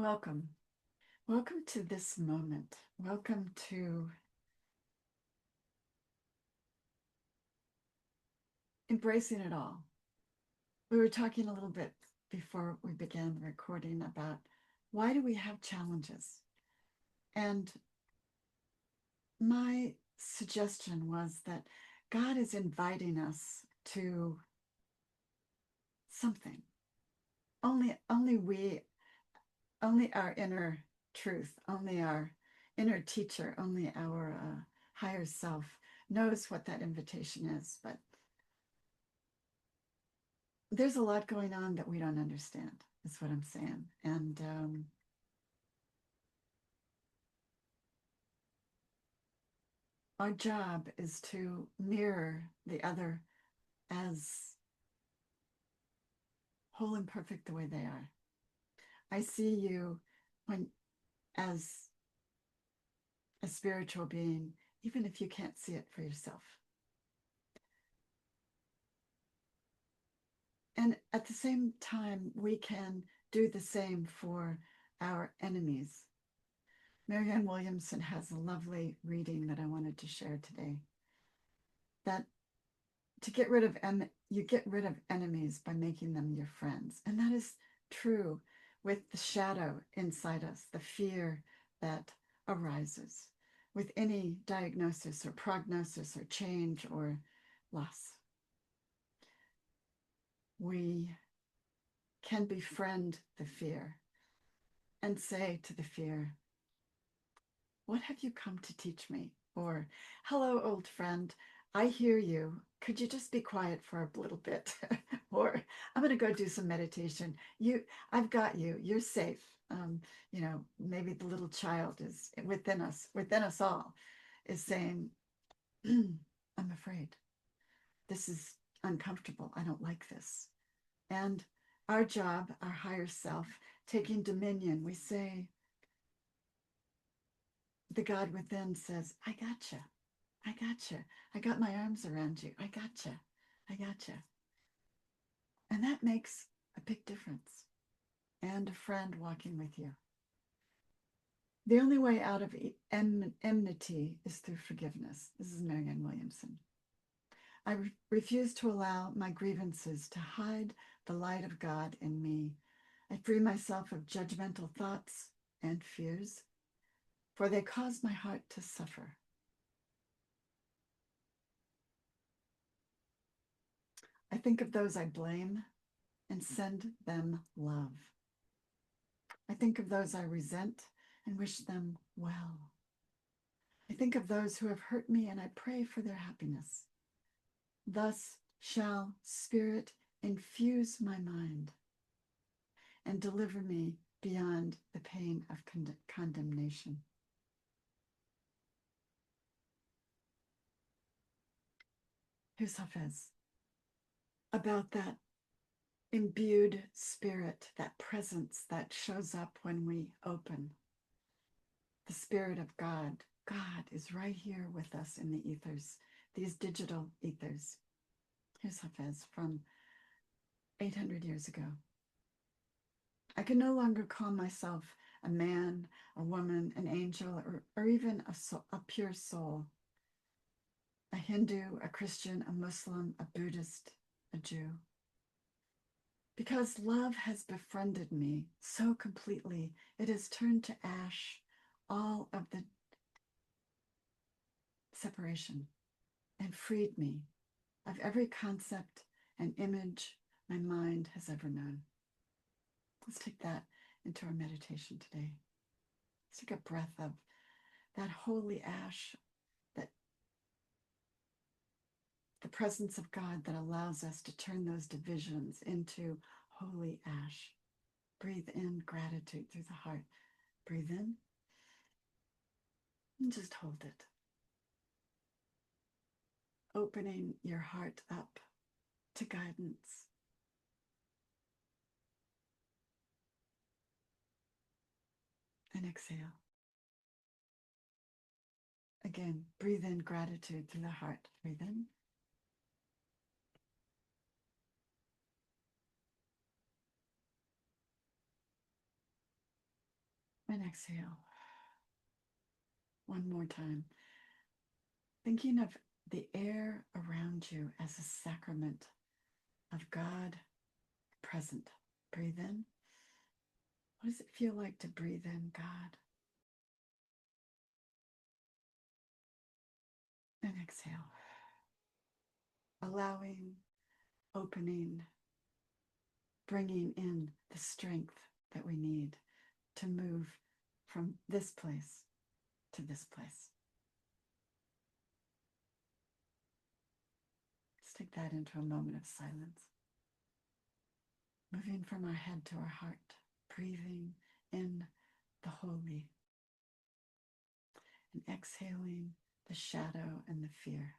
Welcome. Welcome to this moment. Welcome to embracing it all. We were talking a little bit before we began the recording about why do we have challenges? And my suggestion was that God is inviting us to something. Only our inner truth, only our inner teacher, only our higher self knows what that invitation is. But there's a lot going on that we don't understand, is what I'm saying. And our job is to mirror the other as whole and perfect the way they are. I see you when as a spiritual being, even if you can't see it for yourself. And at the same time, we can do the same for our enemies. Marianne Williamson has a lovely reading that I wanted to share today. That to get rid of you get rid of enemies by making them your friends. And that is true with the shadow inside us, the fear that arises with any diagnosis or prognosis or change or loss. We can befriend the fear and say to the fear, what have you come to teach me? Or, hello, old friend, I hear you. Could you just be quiet for a little bit? Or, I'm going to go do some meditation. I've got you. You're safe. Maybe the little child is within us all, is saying, I'm afraid. This is uncomfortable. I don't like this. And our job, our higher self, taking dominion, we say, the God within says, I gotcha. I gotcha. I got my arms around you. I gotcha. I gotcha. And that makes a big difference. And a friend walking with you. The only way out of enmity is through forgiveness. This is Marianne Williamson. I refuse to allow my grievances to hide the light of God in me. I free myself of judgmental thoughts and fears, for they cause my heart to suffer. I think of those I blame and send them love. I think of those I resent and wish them well. I think of those who have hurt me and I pray for their happiness. Thus shall Spirit infuse my mind and deliver me beyond the pain of condemnation. Here's Hafiz about that imbued spirit, that presence that shows up when we open. The Spirit of God. God is right here with us in the ethers, these digital ethers. Here's Hafiz from 800 years ago. I can no longer call myself a man, a woman, an angel, or even a pure soul, a Hindu, a Christian, a Muslim, a Buddhist, a Jew. Because love has befriended me so completely, it has turned to ash all of the separation and freed me of every concept and image my mind has ever known. Let's take that into our meditation today. Let's take a breath of that holy ash, that the presence of God that allows us to turn those divisions into holy ash. Breathe in gratitude through the heart. Breathe in and just hold it. Opening your heart up to guidance. And exhale. Again, breathe in gratitude through the heart. Breathe in. And exhale. One more time. Thinking of the air around you as a sacrament of God present. Breathe in. What does it feel like to breathe in God? And exhale. Allowing, opening, bringing in the strength that we need to move from this place to this place. Let's take that into a moment of silence. Moving from our head to our heart, breathing in the holy and exhaling the shadow and the fear.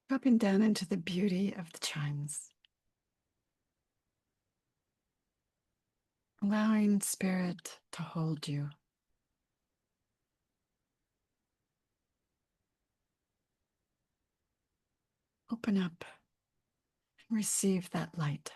Dropping down into the beauty of the chimes. Allowing spirit to hold you. Open up and receive that light.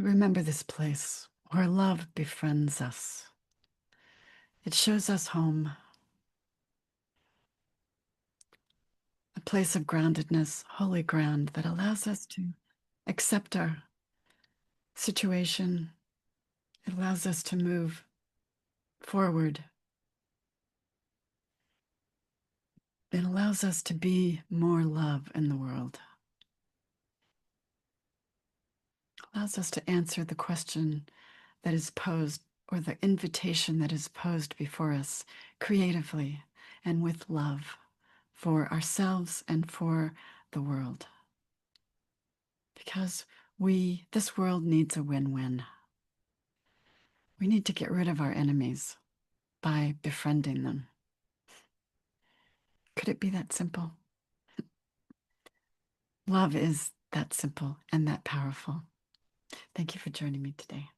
Remember this place where love befriends us. It shows us home, a place of groundedness, holy ground that allows us to accept our situation. It allows us to move forward. It allows us to be more love in the world. It allows us to answer the question that is posed, or the invitation that is posed before us creatively and with love for ourselves and for the world. Because this world needs a win-win. We need to get rid of our enemies by befriending them. Could it be that simple? Love is that simple and that powerful. Thank you for joining me today.